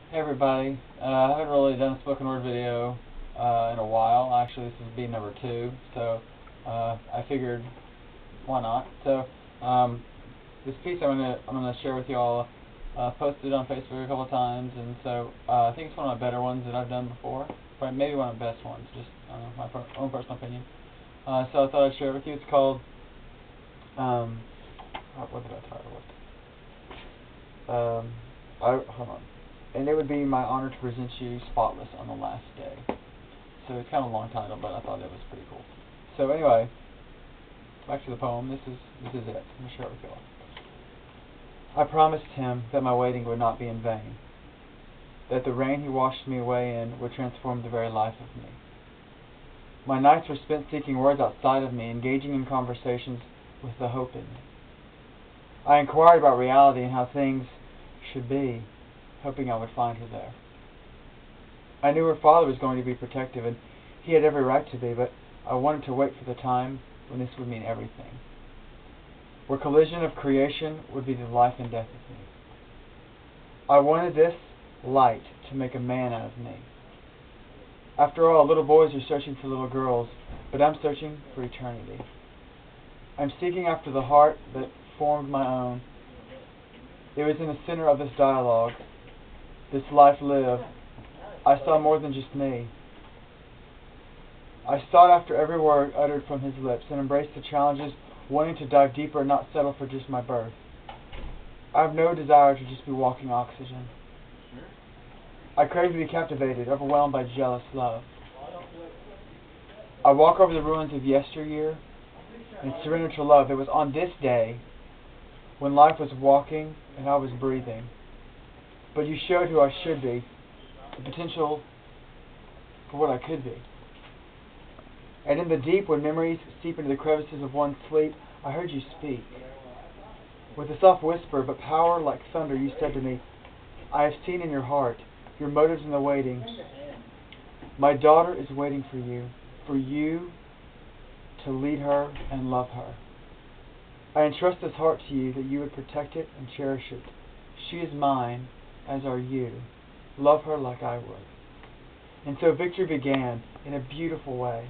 Hey everybody, I haven't really done a spoken word video in a while. Actually, this is being number 2, so I figured why not. So this piece I'm gonna share with y'all. Posted on Facebook a couple of times, and so I think it's one of my better ones that I've done before. Maybe one of the best ones, just my own personal opinion. So I thought I'd share it with you. It's called what did I title it? Hold on. And it would be my honor to present you Spotless on the Last Day. So it's kind of a long title, but I thought it was pretty cool. So anyway, back to the poem. This is it. I'm gonna share it with y'all. I promised him that my waiting would not be in vain, that the rain he washed me away in would transform the very life of me. My nights were spent seeking words outside of me, engaging in conversations with the hope in me. I inquired about reality and how things should be, hoping I would find her there. I knew her father was going to be protective, and he had every right to be, but I wanted to wait for the time when this would mean everything, where collision of creation would be the life and death of me. I wanted this light to make a man out of me. After all, little boys are searching for little girls, but I'm searching for eternity. I'm seeking after the heart that formed my own. It was in the center of this dialogue, this life lived. I saw more than just me. I sought after every word uttered from his lips and embraced the challenges, wanting to dive deeper and not settle for just my birth. I have no desire to just be walking oxygen. I crave to be captivated, overwhelmed by jealous love. I walk over the ruins of yesteryear and surrender to love. It was on this day when life was walking and I was breathing. But you showed who I should be, the potential for what I could be. And in the deep, when memories seep into the crevices of one's sleep, I heard you speak. With a soft whisper, but power like thunder, you said to me, I have seen in your heart, your motives in the waiting. My daughter is waiting for you to lead her and love her. I entrust this heart to you, that you would protect it and cherish it. She is mine, as are you. Love her like I would. And so victory began in a beautiful way.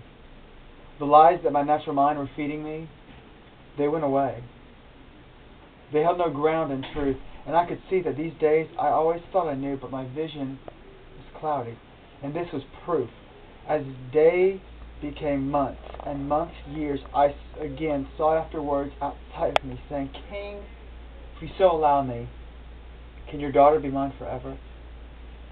The lies that my natural mind were feeding me, they went away. They held no ground in truth, and I could see that these days I always thought I knew, but my vision was cloudy. And this was proof. As days became months, and months years, I again sought after words outside of me, saying, King, if you so allow me, can your daughter be mine forever?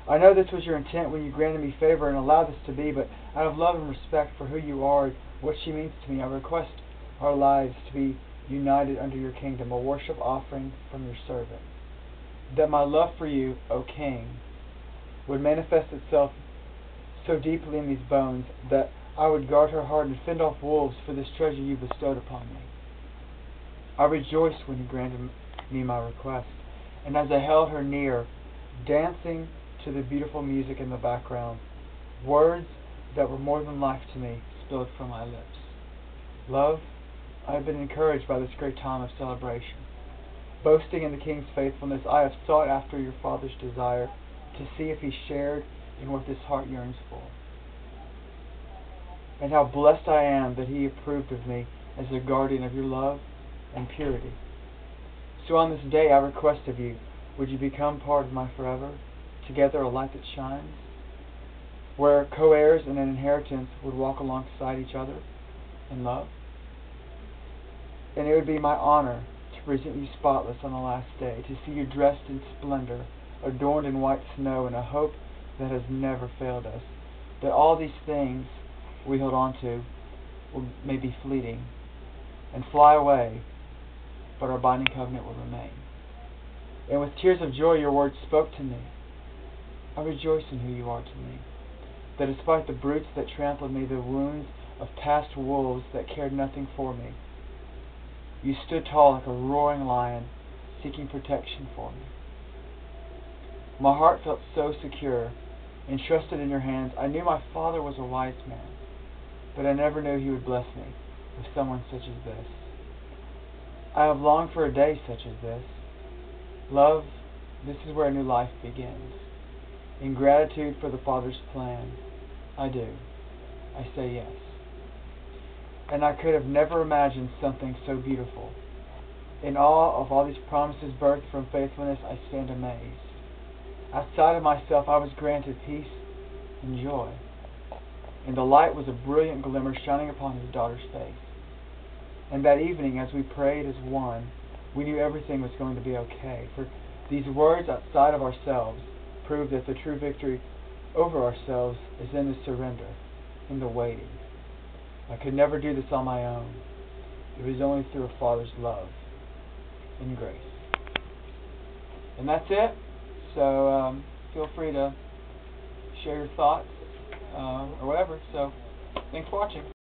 I know this was your intent when you granted me favor and allowed this to be, but out of love and respect for who you are and what she means to me, I request our lives to be united under your kingdom, a worship offering from your servant. That my love for you, O King, would manifest itself so deeply in these bones that I would guard her heart and fend off wolves for this treasure you bestowed upon me. I rejoiced when you granted me my request, and as I held her near, dancing to the beautiful music in the background, words that were more than life to me spilled from my lips. Love, I have been encouraged by this great time of celebration. Boasting in the King's faithfulness, I have sought after your Father's desire to see if he shared in what this heart yearns for. And how blessed I am that he approved of me as the guardian of your love and purity. So on this day I request of you, would you become part of my forever, together a light that shines, where co-heirs and an inheritance would walk alongside each other in love? And it would be my honor to present you spotless on the last day, to see you dressed in splendor, adorned in white snow, in a hope that has never failed us, that all these things we hold on to may be fleeting and fly away, but our binding covenant will remain. And with tears of joy your words spoke to me. I rejoice in who you are to me, that despite the brutes that trampled me, the wounds of past wolves that cared nothing for me, you stood tall like a roaring lion, seeking protection for me. My heart felt so secure, entrusted in your hands. I knew my father was a wise man, but I never knew he would bless me with someone such as this. I have longed for a day such as this. Love, this is where a new life begins. In gratitude for the Father's plan, I do. I say yes. And I could have never imagined something so beautiful. In awe of all these promises birthed from faithfulness, I stand amazed. Outside of myself, I was granted peace and joy. And the light was a brilliant glimmer shining upon his daughter's face. And that evening, as we prayed as one, we knew everything was going to be okay. For these words outside of ourselves prove that the true victory over ourselves is in the surrender, in the waiting. I could never do this on my own. It was only through a Father's love and grace. And that's it. So feel free to share your thoughts or whatever. So thanks for watching.